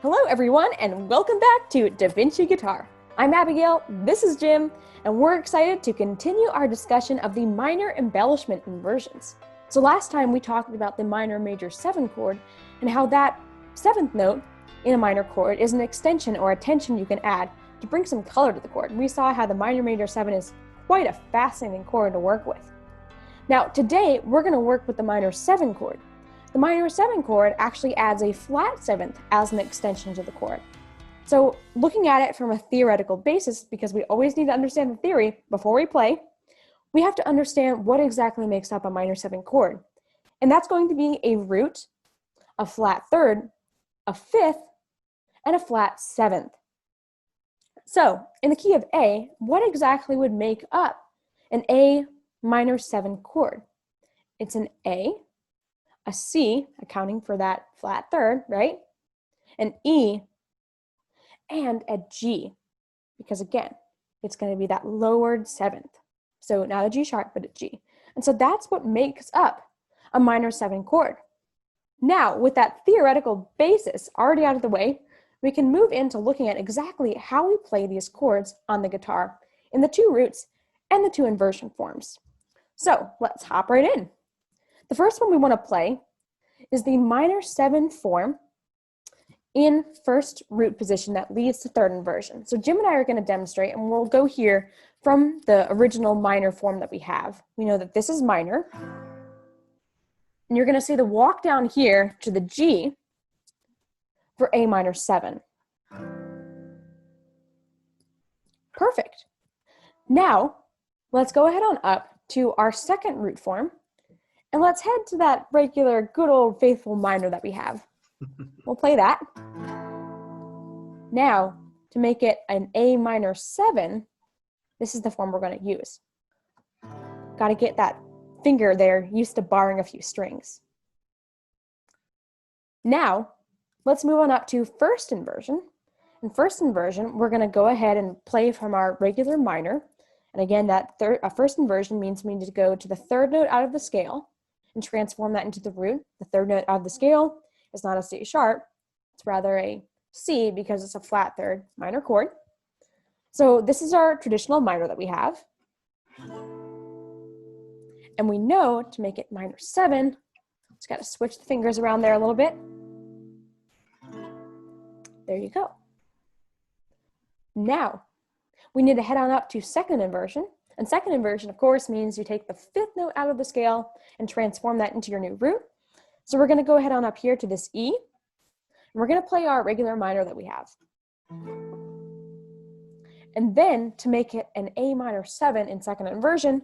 Hello everyone and welcome back to DaVinci Guitar. I'm Abigail, this is Jim, and we're excited to continue our discussion of the minor embellishment inversions. So last time we talked about the minor major 7 chord and how that 7th note in a minor chord is an extension or a tension you can add to bring some color to the chord. We saw how the minor major 7 is quite a fascinating chord to work with. Now today we're going to work with the minor 7 chord. The minor 7 chord actually adds a flat 7th as an extension to the chord. So looking at it from a theoretical basis, because we always need to understand the theory before we play, we have to understand what exactly makes up a minor 7 chord. And that's going to be a root, a flat 3rd, a 5th, and a flat 7th. So in the key of A, what exactly would make up an A minor 7 chord? It's an A, a C, accounting for that flat 3rd, right? An E, and a G, because again, it's going to be that lowered 7th. So not a G sharp, but a G. And so that's what makes up a minor 7 chord. Now, with that theoretical basis already out of the way, we can move into looking at exactly how we play these chords on the guitar in the 2 roots and the 2 inversion forms. So let's hop right in. The first one we want to play is the minor 7 form in first root position that leads to 3rd inversion. So Jim and I are going to demonstrate, and we'll go here from the original minor form that we have. We know that this is minor, and you're going to see the walk down here to the G for A minor 7. Perfect. Now, let's go ahead on up to our 2nd root form, and let's head to that regular, good old faithful minor that we have. We'll play that. Now, to make it an A minor 7, this is the form we're going to use. Got to get that finger there used to barring a few strings. Now, let's move on up to first inversion. In first inversion, we're going to go ahead and play from our regular minor. And again, that first inversion means we need to go to the 3rd note out of the scale and transform that into the root. The 3rd note out of the scale is not a C sharp, it's rather a C because it's a flat 3rd minor chord. So this is our traditional minor that we have. And we know to make it minor 7, just got to switch the fingers around there a little bit. There you go. Now, we need to head on up to 2nd inversion. And 2nd inversion, of course, means you take the 5th note out of the scale and transform that into your new root. So we're going to go ahead on up here to this E. And we're going to play our regular minor that we have. And then, to make it an A minor 7 in 2nd inversion,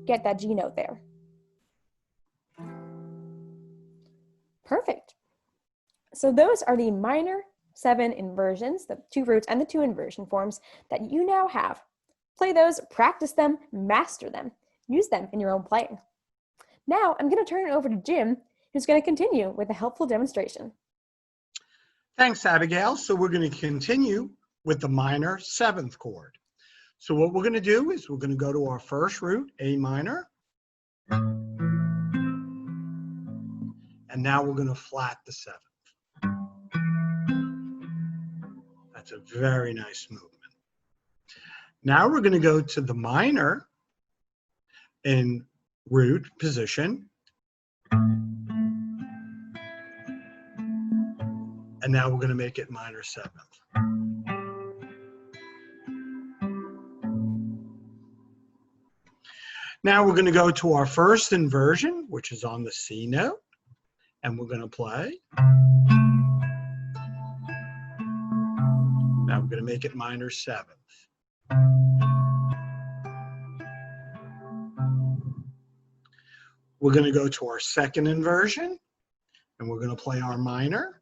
get that G note there. Perfect. So those are the minor 7 inversions, the 2 roots and the 2 inversion forms that you now have. Play those, practice them, master them, use them in your own playing. Now I'm going to turn it over to Jim, who's going to continue with a helpful demonstration. Thanks, Abigail. So we're going to continue with the minor 7th chord. So what we're going to do is we're going to go to our first root, A minor. And now we're going to flat the 7th. That's a very nice movement. Now we're going to go to the minor in root position. And now we're going to make it minor 7th. Now we're going to go to our first inversion, which is on the C note, and we're going to play. Now we're going to make it minor 7th. We're going to go to our 2nd inversion, and we're going to play our minor.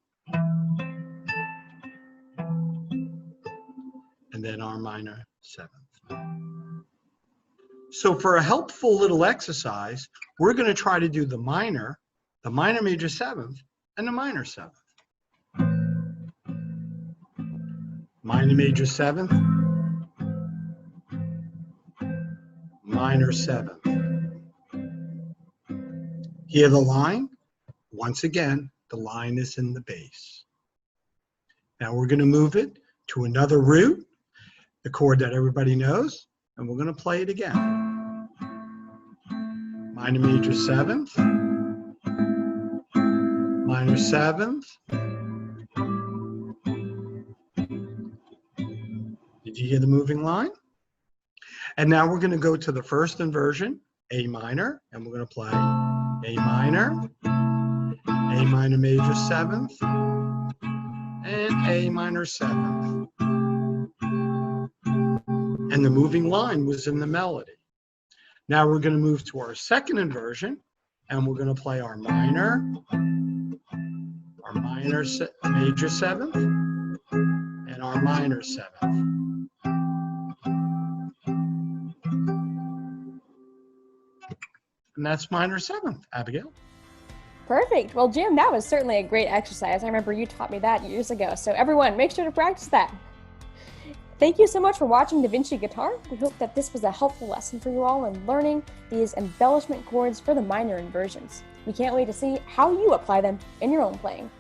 And then our minor 7th. So for a helpful little exercise, we're going to try to do the minor major 7th, and the minor 7th. Minor major 7th, minor 7th. Hear the line? Once again, The line is in the bass. Now we're going to move it to another root, the chord that everybody knows, and we're going to play it again. Minor major 7th, minor 7th. Did you hear the moving line? And now we're going to go to the first inversion, A minor, and we're going to play A minor, A minor major 7th, and A minor 7th. And the moving line was in the melody. Now we're going to move to our second inversion, and we're going to play our minor major 7th, and our minor 7th. And that's minor 7th, Abigail. Perfect. Well, Jim, that was certainly a great exercise. I remember you taught me that years ago. So everyone, make sure to practice that. Thank you so much for watching DaVinci Guitar. We hope that this was a helpful lesson for you all in learning these embellishment chords for the minor inversions. We can't wait to see how you apply them in your own playing.